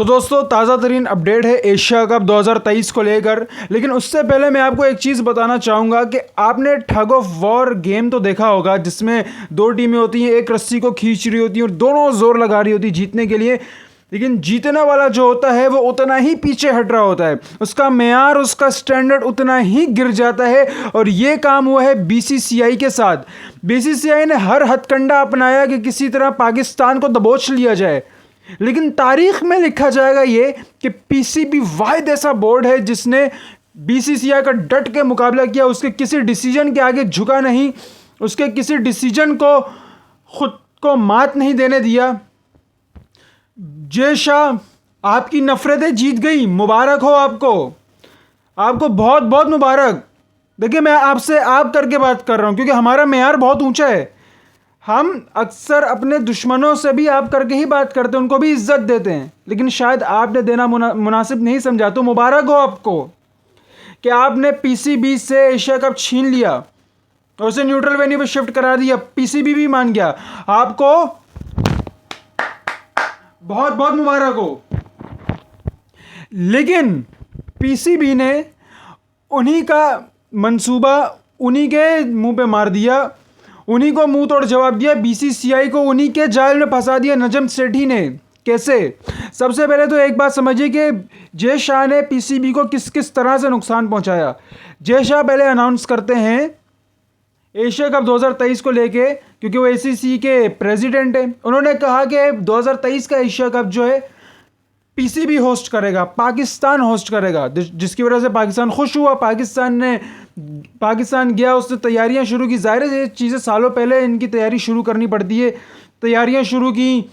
तो दोस्तों ताज़ा तरीन अपडेट है एशिया कप 2023 को लेकर। लेकिन उससे पहले मैं आपको एक चीज़ बताना चाहूँगा कि आपने ठग ऑफ वॉर गेम तो देखा होगा, जिसमें दो टीमें होती हैं, एक रस्सी को खींच रही होती है और दोनों जोर लगा रही होती है जीतने के लिए। लेकिन जीतने वाला जो होता है वो उतना ही पीछे हट रहा होता है, उसका मेयार, उसका स्टैंडर्ड उतना ही गिर जाता है। और ये काम हुआ है बीसीसीआई के साथ। बीसीसीआई ने हर हथकंडा अपनाया कि किसी तरह पाकिस्तान को दबोच लिया जाए। लेकिन तारीख में लिखा जाएगा ये कि पीसीबी वाहिद ऐसा बोर्ड है जिसने बीसीसीआई का डट के मुकाबला किया, उसके किसी डिसीजन के आगे झुका नहीं, उसके किसी डिसीजन को खुद को मात नहीं देने दिया। जय शाह, आपकी नफरतें जीत गई, मुबारक हो आपको, आपको बहुत बहुत मुबारक। देखिए, मैं आपसे आप करके बात कर रहा हूं क्योंकि हमारा मेयार बहुत ऊंचा है। हम अक्सर अपने दुश्मनों से भी आप करके ही बात करते हैं, उनको भी इज्जत देते हैं, लेकिन शायद आपने देना मुनासिब नहीं समझा। तो मुबारक हो आपको कि आपने पीसीबी से एशिया कप छीन लिया और उसे न्यूट्रल वेन्यू पे शिफ्ट करा दिया। पीसीबी भी मान गया, आपको बहुत बहुत मुबारक हो। लेकिन पीसीबी ने उन्हीं का मंसूबा उन्हीं के मुंह पे मार दिया, उन्हीं को मुंह तोड़ जवाब दिया। बीसीसीआई को उन्हीं के जाल में फंसा दिया नजम सेठी ने। कैसे? सबसे पहले तो एक बात समझिए कि जय शाह ने पीसीबी को किस किस तरह से नुकसान पहुंचाया। जय शाह पहले अनाउंस करते हैं एशिया कप 2023 को लेके, क्योंकि वो एसीसी के प्रेसिडेंट हैं। उन्होंने कहा कि 2023 का एशिया कप जो है पीसीबी होस्ट करेगा, पाकिस्तान होस्ट करेगा, जिसकी वजह से पाकिस्तान खुश हुआ। पाकिस्तान गया, उसने तैयारियां शुरू की। ज़ाहिर है ये चीज़ें सालों पहले इनकी तैयारी शुरू करनी पड़ती है। तैयारियां शुरू की,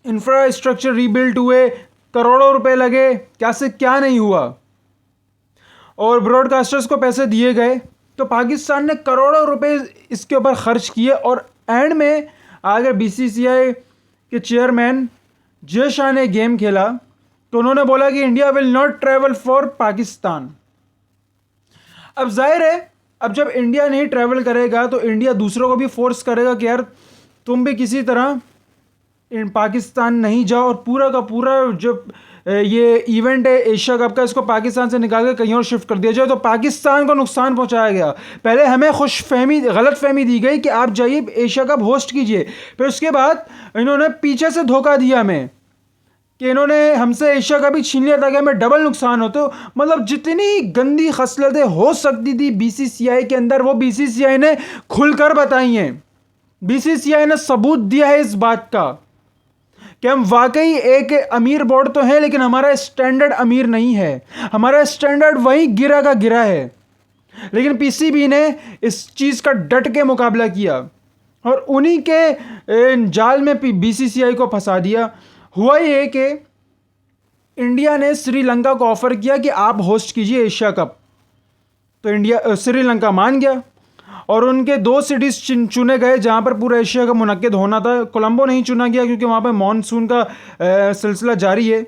इंफ्रास्ट्रक्चर रीबिल्ड हुए, करोड़ों रुपए लगे, क्या से क्या नहीं हुआ, और ब्रॉडकास्टर्स को पैसे दिए गए। तो पाकिस्तान ने करोड़ों रुपए इसके ऊपर खर्च किए और एंड में अगर बीसीसीआई के चेयरमैन जय शाह ने गेम खेला तो उन्होंने बोला कि India will not travel for Pakistan. अब जाहिर है, अब जब इंडिया नहीं ट्रैवल करेगा तो इंडिया दूसरों को भी फोर्स करेगा कि यार तुम भी किसी तरह पाकिस्तान नहीं जाओ, और पूरा का पूरा जो ये इवेंट है एशिया कप का, इसको पाकिस्तान से निकाल कर कहीं और शिफ्ट कर दिया जाए। तो पाकिस्तान को नुकसान पहुंचाया गया। पहले हमें गलत फहमी दी गई कि आप जाइए एशिया कप होस्ट कीजिए, फिर उसके बाद इन्होंने पीछे से धोखा दिया हमें कि इन्होंने हमसे एशिया कप ही छीन लिया ताकि हमें डबल नुकसान हो। तो मतलब जितनी गंदी खसलतें हो सकती थी बीसीसीआई के अंदर, वो बीसीसीआई ने खुलकर बताई हैं। बीसीसीआई ने सबूत दिया है इस बात का कि हम वाकई एक अमीर बोर्ड तो है, लेकिन हमारा स्टैंडर्ड अमीर नहीं है, हमारा स्टैंडर्ड वही गिरा का गिरा है। लेकिन पीसीबी ने इस चीज़ का डट के मुकाबला किया और उन्हीं के जाल में बीसीसीआई को फंसा दिया। हुआ ये कि इंडिया ने श्रीलंका को ऑफर किया कि आप होस्ट कीजिए एशिया कप, तो श्रीलंका मान गया और उनके 2 सिटीज़ चुने गए जहां पर पूरा एशिया का मुनक्किद होना था। कोलंबो नहीं चुना गया क्योंकि वहां पर मानसून का सिलसिला जारी है।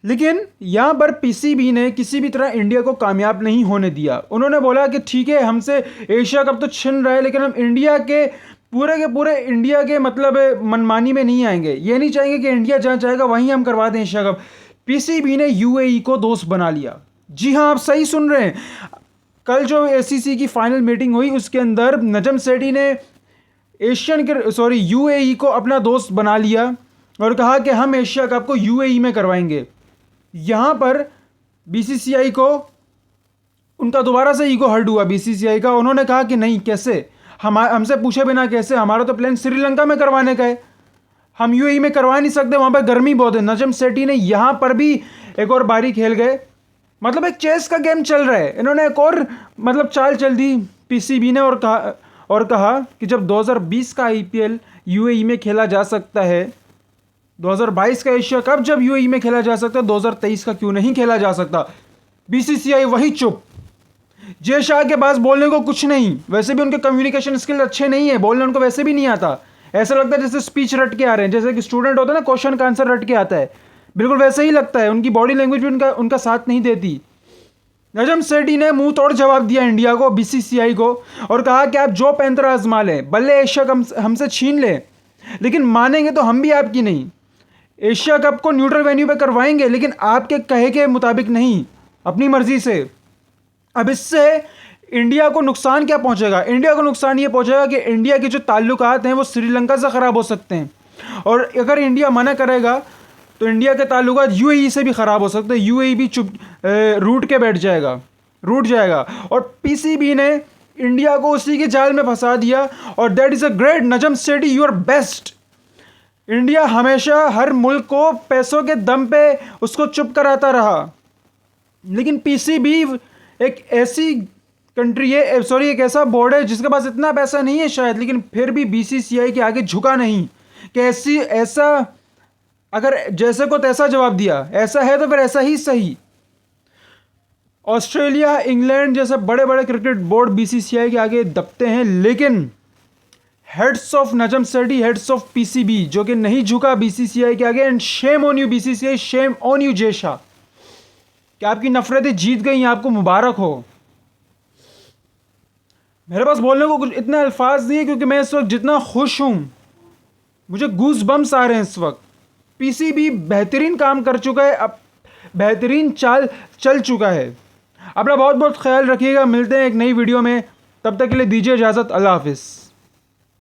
लेकिन यहां पर पीसीबी ने किसी भी तरह इंडिया को कामयाब नहीं होने दिया। उन्होंने बोला कि ठीक है, हमसे एशिया कप तो छिन रहा है, लेकिन हम इंडिया के पूरे इंडिया के मतलब मनमानी में नहीं आएंगे। ये नहीं चाहेंगे कि इंडिया जहां चाहेगा वहीं हम करवा दें एशिया कप। पीसीबी ने यूएई को दोस्त बना लिया। जी हाँ, आप सही सुन रहे हैं। कल जो एसीसी की फाइनल मीटिंग हुई उसके अंदर नजम सेठी ने यूएई को अपना दोस्त बना लिया और कहा कि हम एशिया कप को यूएई में करवाएंगे। यहाँ पर बीसीसीआई को उनका दोबारा से ईगो हर्ट हुआ बीसीसीआई का। उन्होंने कहा कि नहीं, कैसे, हमसे पूछे बिना कैसे, हमारा तो प्लान श्रीलंका में करवाने का है, हम यूएई में करवा नहीं सकते, वहाँ पर गर्मी बहुत है। नजम सेठी ने यहाँ पर भी एक और बारी खेल गए। मतलब एक चेस का गेम चल रहा है, इन्होंने एक और मतलब चाल चल दी पीसीबी ने और कहा कि जब 2020 का आईपीएल यूएई में खेला जा सकता है, 2022 का एशिया कप जब यूएई में खेला जा सकता है, 2023 का क्यों नहीं खेला जा सकता। बीसीसीआई वही चुप। जय शाह के पास बोलने को कुछ नहीं, वैसे भी उनके कम्युनिकेशन स्किल अच्छे नहीं है, बोलने उनको वैसे भी नहीं आता। ऐसा लगता है जैसे स्पीच रट के आ रहे हैं, जैसे कि स्टूडेंट होता है ना, क्वेश्चन का आंसर रट के आता है, बिल्कुल वैसे ही लगता है। उनकी बॉडी लैंग्वेज भी उनका साथ नहीं देती। नजम सेठी ने मुंह तोड़ जवाब दिया इंडिया को, बीसीसीआई को, और कहा कि आप जो पैंतर आजमा लें, भले एशिया कप हमसे छीन लें, लेकिन मानेंगे तो हम भी आपकी नहीं। एशिया कप को न्यूट्रल वेन्यू पे करवाएंगे, लेकिन आपके कहे के मुताबिक नहीं, अपनी मर्जी से। अब इससे इंडिया को नुकसान क्या पहुंचेगा? इंडिया को नुकसान ये पहुंचेगा कि इंडिया के जो ताल्लुकात हैं वो श्रीलंका से ख़राब हो सकते हैं, और अगर इंडिया मना करेगा तो इंडिया के ताल्लुकात यूएई से भी ख़राब हो सकते हैं। यूएई भी चुप रूठ के बैठ जाएगा, रूठ जाएगा। और पीसीबी ने इंडिया को उसी के जाल में फंसा दिया, और that is a great Najam Sethi, you are best. India हमेशा हर मुल्क को पैसों के दम पे उसको चुप कराता रहा, लेकिन पीसीबी एक ऐसी कंट्री है, सॉरी एक ऐसा बोर्ड है जिसके पास इतना पैसा नहीं है शायद, लेकिन फिर भी बीसीसीआई के आगे झुका नहीं कि ऐसा अगर जैसे को तैसा जवाब दिया, ऐसा है तो फिर ऐसा ही सही। ऑस्ट्रेलिया, इंग्लैंड जैसे बड़े बड़े क्रिकेट बोर्ड बीसीसीआई के आगे दबते हैं, लेकिन heads of Najam Sethi, heads of PCB जो कि नहीं झुका बीसीसीआई के आगे। And shame on you BCCI, shame on you Jay Shah, कि आपकी नफरतें जीत गई, आपको मुबारक हो। मेरे पास बोलने को कुछ इतने अल्फाज नहीं है, क्योंकि मैं इस वक्त जितना खुश हूं, मुझे गूज बम्स आ रहे हैं इस वक्त। पीसीबी बेहतरीन काम कर चुका है, अब बेहतरीन चाल चल चुका है। अपना बहुत बहुत ख्याल रखिएगा, मिलते हैं एक नई वीडियो में, तब तक के लिए दीजिए इजाज़त, अल्लाह हाफिज़।